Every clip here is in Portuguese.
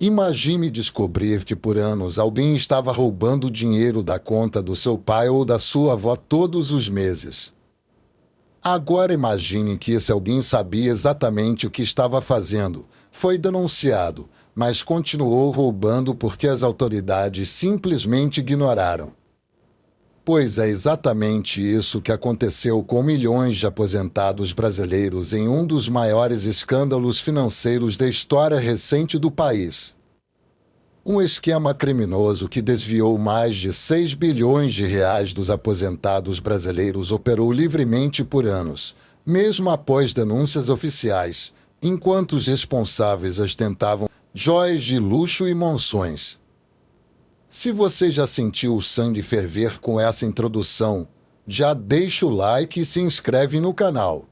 Imagine descobrir que por anos alguém estava roubando dinheiro da conta do seu pai ou da sua avó todos os meses. Agora imagine que esse alguém sabia exatamente o que estava fazendo, foi denunciado, mas continuou roubando porque as autoridades simplesmente ignoraram. Pois é exatamente isso que aconteceu com milhões de aposentados brasileiros em um dos maiores escândalos financeiros da história recente do país. Um esquema criminoso que desviou mais de 6 bilhões de reais dos aposentados brasileiros operou livremente por anos, mesmo após denúncias oficiais, enquanto os responsáveis ostentavam joias de luxo e mansões. Se você já sentiu o sangue ferver com essa introdução, já deixa o like e se inscreve no canal.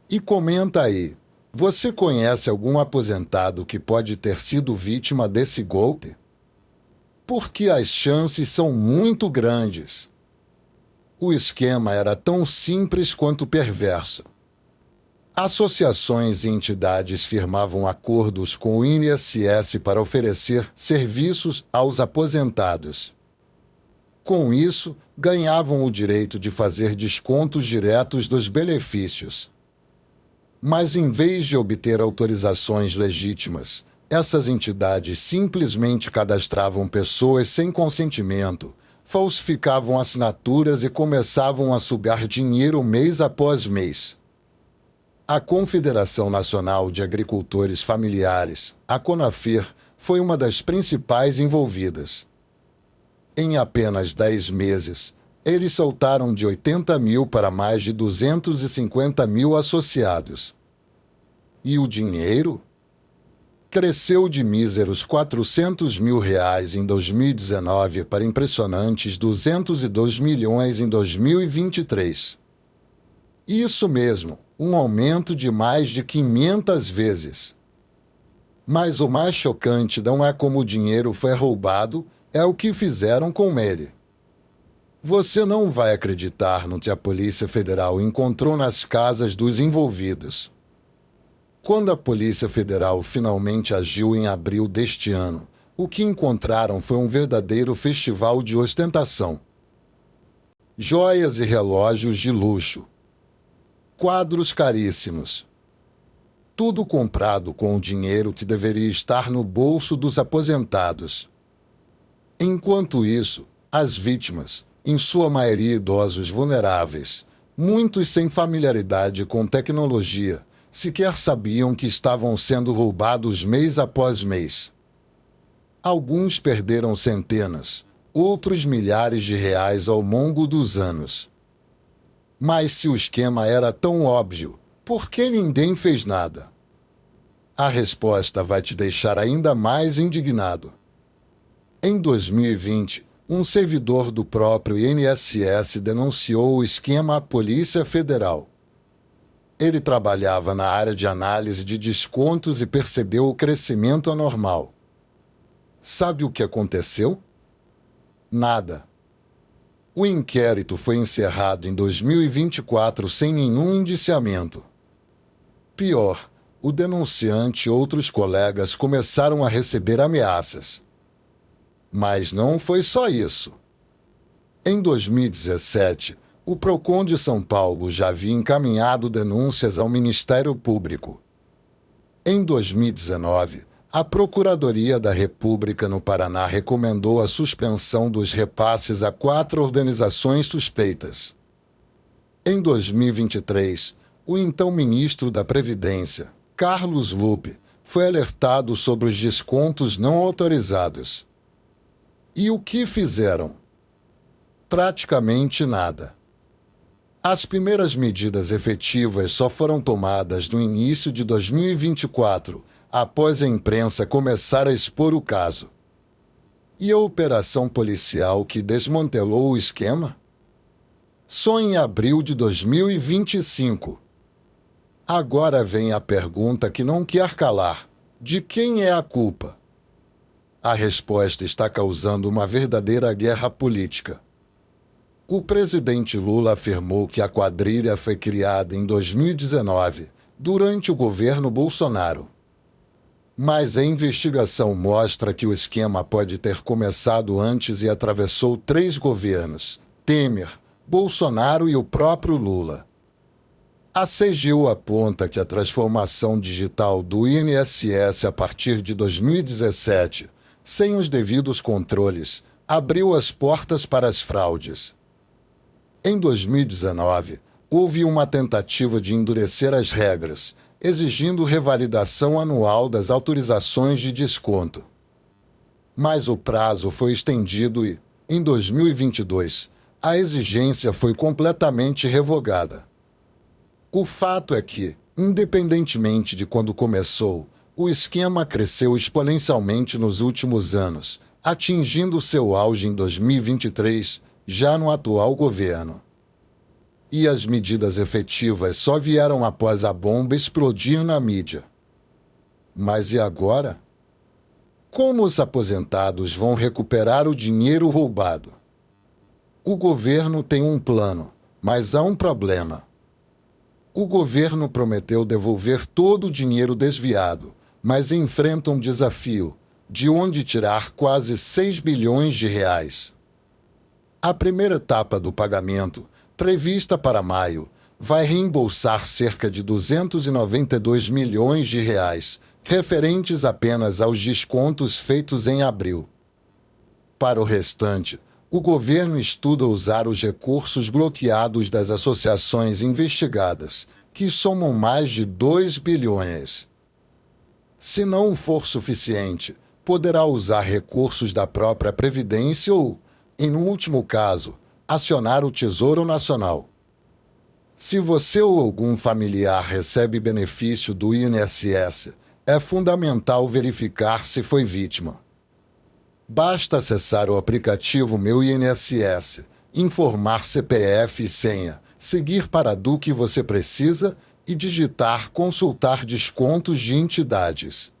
E comenta aí, você conhece algum aposentado que pode ter sido vítima desse golpe? Porque as chances são muito grandes. O esquema era tão simples quanto perverso. Associações e entidades firmavam acordos com o INSS para oferecer serviços aos aposentados. Com isso, ganhavam o direito de fazer descontos diretos dos benefícios. Mas, em vez de obter autorizações legítimas, essas entidades simplesmente cadastravam pessoas sem consentimento, falsificavam assinaturas e começavam a sugar dinheiro mês após mês. A Confederação Nacional de Agricultores Familiares, a CONAFER, foi uma das principais envolvidas. Em apenas 10 meses, eles saltaram de 80 mil para mais de 250 mil associados. E o dinheiro? Cresceu de míseros R$ 400 mil em 2019 para impressionantes 202 milhões em 2023. Isso mesmo, um aumento de mais de 500 vezes. Mas o mais chocante não é como o dinheiro foi roubado, é o que fizeram com ele. Você não vai acreditar no que a Polícia Federal encontrou nas casas dos envolvidos. Quando a Polícia Federal finalmente agiu em abril deste ano, o que encontraram foi um verdadeiro festival de ostentação. Joias e relógios de luxo. Quadros caríssimos. Tudo comprado com o dinheiro que deveria estar no bolso dos aposentados. Enquanto isso, as vítimas, em sua maioria idosos vulneráveis, muitos sem familiaridade com tecnologia, sequer sabiam que estavam sendo roubados mês após mês. Alguns perderam centenas, outros milhares de reais ao longo dos anos. Mas se o esquema era tão óbvio, por que ninguém fez nada? A resposta vai te deixar ainda mais indignado. Em 2020, um servidor do próprio INSS denunciou o esquema à Polícia Federal. Ele trabalhava na área de análise de descontos e percebeu o crescimento anormal. Sabe o que aconteceu? Nada. O inquérito foi encerrado em 2024 sem nenhum indiciamento. Pior, o denunciante e outros colegas começaram a receber ameaças. Mas não foi só isso. Em 2017, o PROCON de São Paulo já havia encaminhado denúncias ao Ministério Público. Em 2019, a Procuradoria da República no Paraná recomendou a suspensão dos repasses a 4 organizações suspeitas. Em 2023, o então ministro da Previdência, Carlos Lupe, foi alertado sobre os descontos não autorizados. E o que fizeram? Praticamente nada. As primeiras medidas efetivas só foram tomadas no início de 2024, após a imprensa começar a expor o caso. E a operação policial que desmantelou o esquema? Só em abril de 2025. Agora vem a pergunta que não quer calar: de quem é a culpa? A resposta está causando uma verdadeira guerra política. O presidente Lula afirmou que a quadrilha foi criada em 2019, durante o governo Bolsonaro. Mas a investigação mostra que o esquema pode ter começado antes e atravessou 3 governos: Temer, Bolsonaro e o próprio Lula. A CGU aponta que a transformação digital do INSS a partir de 2017, sem os devidos controles, abriu as portas para as fraudes. Em 2019, houve uma tentativa de endurecer as regras, exigindo revalidação anual das autorizações de desconto. Mas o prazo foi estendido e, em 2022, a exigência foi completamente revogada. O fato é que, independentemente de quando começou, o esquema cresceu exponencialmente nos últimos anos, atingindo seu auge em 2023, já no atual governo. E as medidas efetivas só vieram após a bomba explodir na mídia. Mas e agora? Como os aposentados vão recuperar o dinheiro roubado? O governo tem um plano, mas há um problema. O governo prometeu devolver todo o dinheiro desviado, mas enfrenta um desafio: de onde tirar quase 6 bilhões de reais. A primeira etapa do pagamento, prevista para maio, vai reembolsar cerca de 292 milhões de reais, referentes apenas aos descontos feitos em abril. Para o restante, o governo estuda usar os recursos bloqueados das associações investigadas, que somam mais de 2 bilhões. Se não for suficiente, poderá usar recursos da própria Previdência ou, em último caso, acionar o Tesouro Nacional. Se você ou algum familiar recebe benefício do INSS, é fundamental verificar se foi vítima. Basta acessar o aplicativo Meu INSS, informar CPF e senha, seguir para do que você precisa e digitar Consultar descontos de entidades.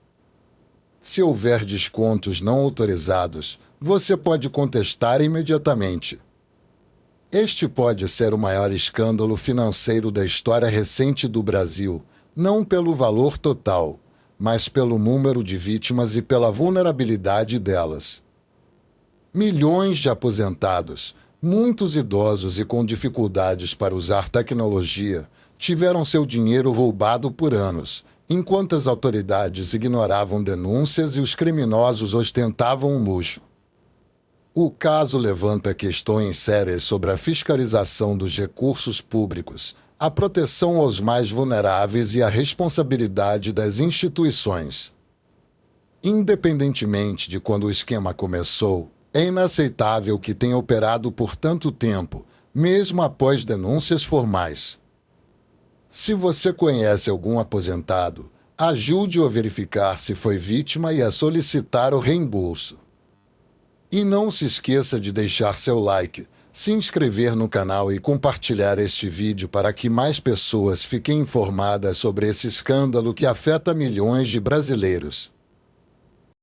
Se houver descontos não autorizados, você pode contestar imediatamente. Este pode ser o maior escândalo financeiro da história recente do Brasil, não pelo valor total, mas pelo número de vítimas e pela vulnerabilidade delas. Milhões de aposentados, muitos idosos e com dificuldades para usar tecnologia, tiveram seu dinheiro roubado por anos, enquanto as autoridades ignoravam denúncias e os criminosos ostentavam o luxo. O caso levanta questões sérias sobre a fiscalização dos recursos públicos, a proteção aos mais vulneráveis e a responsabilidade das instituições. Independentemente de quando o esquema começou, é inaceitável que tenha operado por tanto tempo, mesmo após denúncias formais. Se você conhece algum aposentado, ajude-o a verificar se foi vítima e a solicitar o reembolso. E não se esqueça de deixar seu like, se inscrever no canal e compartilhar este vídeo para que mais pessoas fiquem informadas sobre esse escândalo que afeta milhões de brasileiros.